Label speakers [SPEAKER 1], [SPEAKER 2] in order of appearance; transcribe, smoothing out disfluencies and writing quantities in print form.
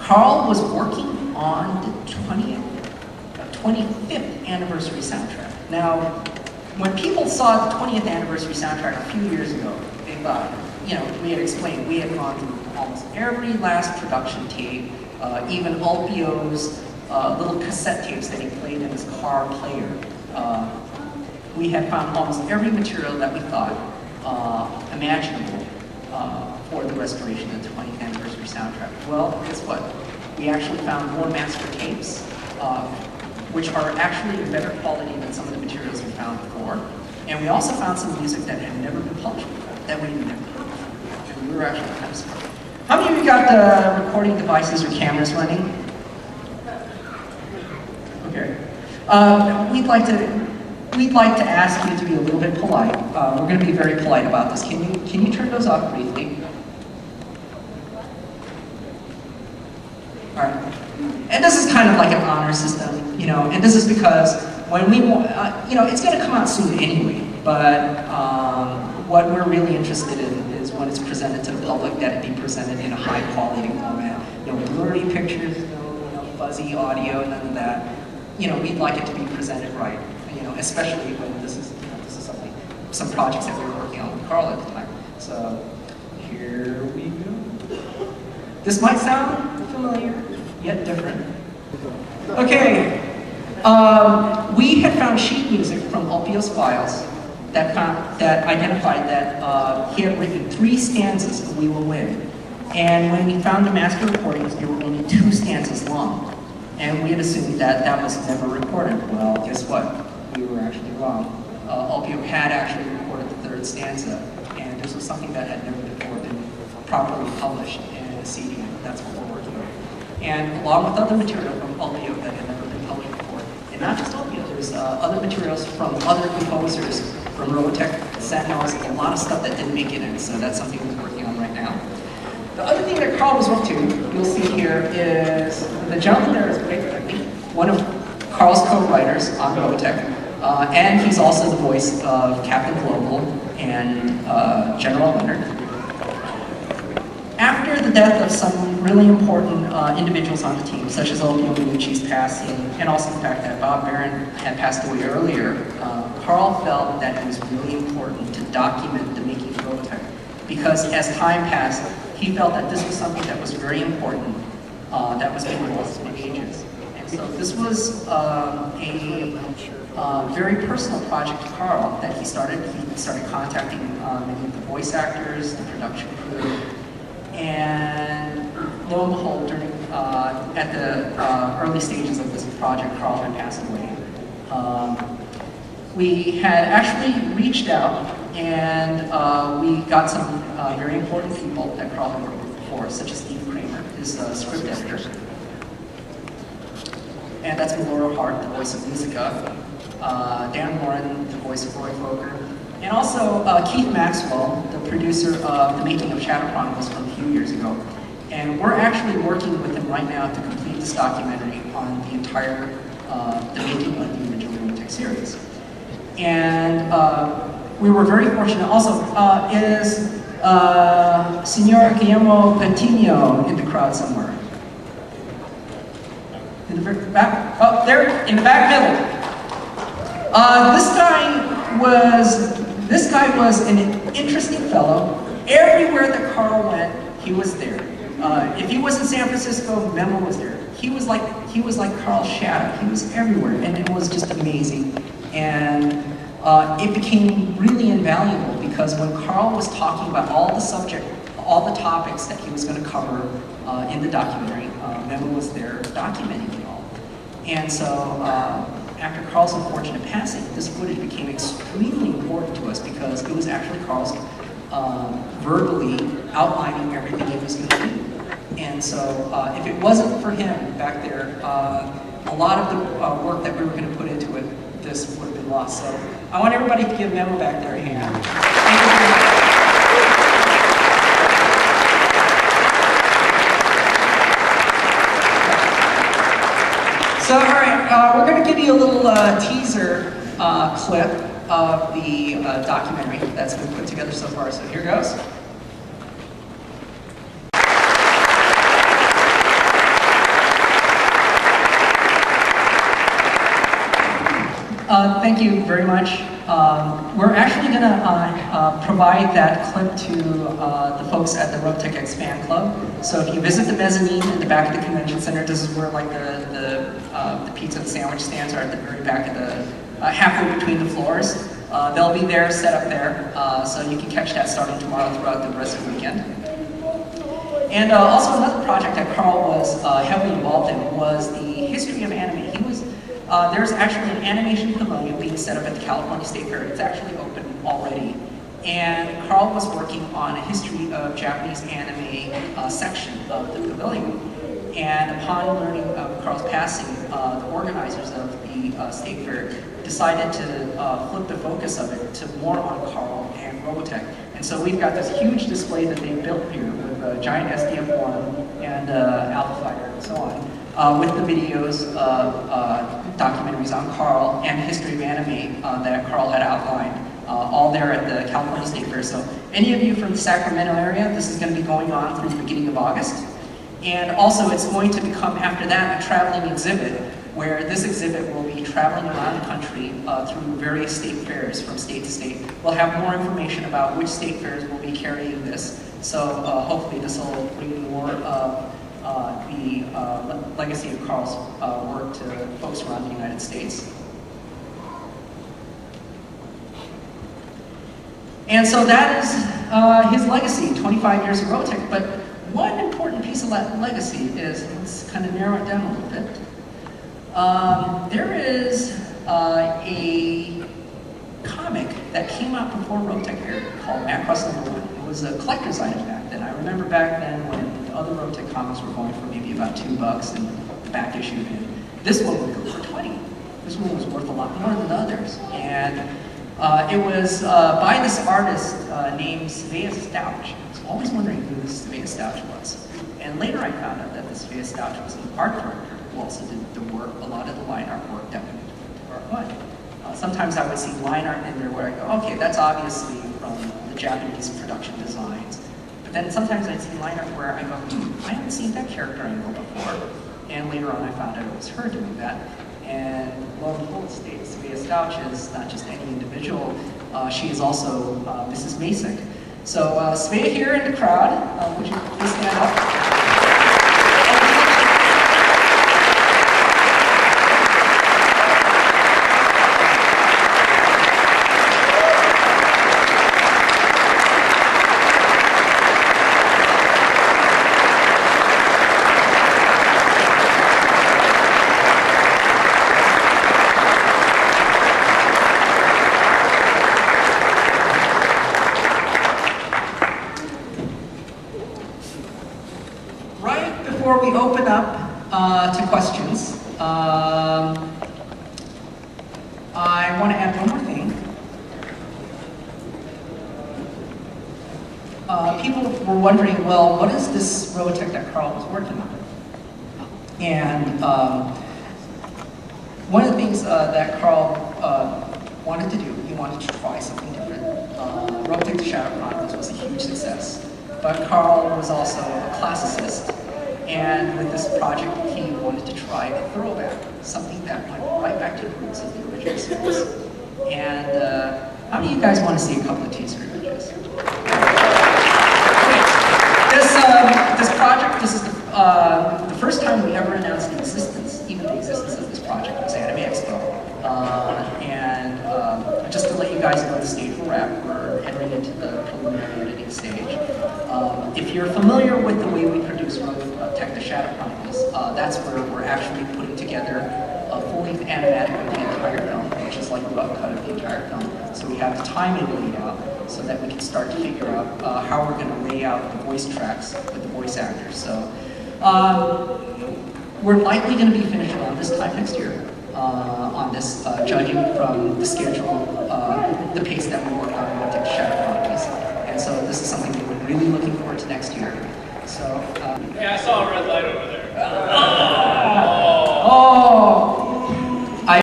[SPEAKER 1] Carl was working on the 25th anniversary soundtrack. Now, when people saw the 20th anniversary soundtrack a few years ago, they thought, you know, we had explained, we had gone through almost every last production tape, even Alpio's little cassette tapes that he played in his car player. We had found almost every material that we thought imaginable for the restoration of the 20th anniversary soundtrack. Well, guess what? We actually found more master tapes, which are actually in better quality than some of the materials we found before. And we also found some music that had never been published before, that we never heard before. And we were actually kind of surprised. How many of you got recording devices or cameras running? Okay. We'd like to ask you to be a little bit polite. We're going to be very polite about this. Can you turn those off briefly? All right. And this is kind of like an honor system, you know, and this is because when we, you know, it's going to come out soon anyway, but what we're really interested in is when it's presented to the public, that it be presented in a high quality format. No blurry pictures, no fuzzy audio, none of that. You know, we'd like it to be presented right, you know, especially when this is, you know, this is something, some projects that we were working on with Carl at the time. So, here we go. This might sound familiar, yet different. Okay, we had found sheet music from Alpio's files that identified that he had written 3 stanzas of We Will Win. And when we found the master recordings, they were only 2 stanzas long. And we had assumed that that was never recorded. Well, guess what? We were actually wrong. Alpio had actually recorded the 3rd stanza, and this was something that had never before been properly published in a CD, and that's what we're working on. And along with other material from Alpio that had never been published before. And not just Alpio, there's other materials from other composers, from ROBOTECH, Sentinels, a lot of stuff that didn't make it in, so that's something we're working on right now. The other thing that Carl was up to, you'll see here, is the gentleman there is one of Carl's co-writers on ROBOTECH, and he's also the voice of Captain Global and General Leonard. After the death of some really important individuals on the team, such as Alpio Minucci's passing, and also the fact that Bob Barron had passed away earlier, Carl felt that it was really important to document the making of ROBOTECH, because as time passed, he felt that this was something that was very important, that was being lost in ages. And so this was a very personal project to Carl that he started. He started contacting many of the voice actors, the production crew, and lo and behold, during, at the early stages of this project, Carl had passed away. We had actually reached out, and we got some very important people that Carl had worked with before, such as Steve Kramer, his script editor. And that's Laura Hart, the voice of Musica, Dan Morin, the voice of Roy Fokker, and also Keith Maxwell, the producer of The Making of Shadow Chronicles from a few years ago. And we're actually working with him right now to complete this documentary on the entire, the making of the original ROBOTECH series. And we were very fortunate. Also, is Senor Guillermo Patino in the crowd somewhere? In the very back? Oh, there, in the back middle. This guy was an interesting fellow. Everywhere that Carl went, he was there. If he was in San Francisco, Memo was there. He was like Carl's shadow. He was everywhere, and it was just amazing. And it became really invaluable because when Carl was talking about all the topics that he was going to cover in the documentary, Memo was there documenting it all. And so after Carl's unfortunate passing, this footage became extremely important to us because it was actually Carl's verbally outlining everything he was going to do. And so if it wasn't for him back there, a lot of the work that we were going to put into it, this would have been lost. So I want everybody to give Memo back their hand. Thank you very much. So, all right, we're going to give you a little teaser clip of the documentary that's been put together so far. So here goes. thank you very much. We're actually going to provide that clip to the folks at the ROBOTECH Expand Club. So if you visit the mezzanine in the back of the convention center, this is where like the pizza and sandwich stands are at the very back of the, halfway between the floors. They'll be there, set up there, so you can catch that starting tomorrow throughout the rest of the weekend. And also another project that Carl was heavily involved in was the history of anime. He was, there's actually an animation pavilion being set up at the California State Fair. It's actually open already. And Carl was working on a history of Japanese anime section of the pavilion. And upon learning of Carl's passing, the organizers of the State Fair decided to flip the focus of it to more on Carl and ROBOTECH. And so we've got this huge display that they built here with a giant SDF-1 and Alpha Fighter and so on, with the videos, documentaries on Carl and history of anime that Carl had outlined, all there at the California State Fair. So any of you from the Sacramento area, this is going to be going on through the beginning of August. And also it's going to become, after that, a traveling exhibit, where this exhibit will be traveling around the country through various state fairs from state to state. We'll have more information about which state fairs will be carrying this. So hopefully this will bring more of the legacy of Carl's work to folks around the United States. And so that is his legacy, 25 years of ROBOTECH. But one important piece of that legacy is, let's kind of narrow it down a little bit. There is a comic that came out before ROBOTECH here called Macross #1. It was a collector's item back then. I remember back then when the other ROBOTECH comics were going for maybe about $2 in the back issue, and this one would go for 20. This one was worth a lot more than the others. And it was by this artist named Svea Stouch. I was always wondering who this Svea Stouch was. And later I found out that this Svea Stouch was an art director who also did the work, a lot of the line art work that we did for Part 1. Sometimes I would see line art in there where I go, okay, that's obviously from the Japanese production designs. But then sometimes I'd see line art where I go, I haven't seen that character angle before. And later on I found out it was her doing that. And lo and behold, Svea Stouch is not just any individual, she is also Mrs. Masek. So Svea here in the crowd, would you please stand up? Before we open up to questions, I want to add one more thing. People were wondering, well, what is this ROBOTECH that Carl was working on? And one of the things that Carl wanted to do, he wanted to try something different. ROBOTECH Shadow Chronicles was a huge success, but Carl was also a classicist. And with this project, he wanted to try a throwback, something that went right back to the roots of the original series. And how many of you guys want to see a couple of teaser images? Okay. This project, this is the first time we ever announced the existence, even the existence of this project, was Anime Expo. And just to let you guys know the stage we're at, we're entering into the preliminary editing stage. If you're familiar with the way we produce ROBOTECH the Shadow Chronicles, that's where we're actually putting together a full-length animatic of the entire film, which is like a rough cut of the entire film. So we have the timing laid out so that we can start to figure out how we're going to lay out the voice tracks with the voice actors. So we're likely going to be finished around this time next year on this, judging from the schedule, the pace that we work on ROBOTECH Shadow Chronicles. And so this is something that we're really looking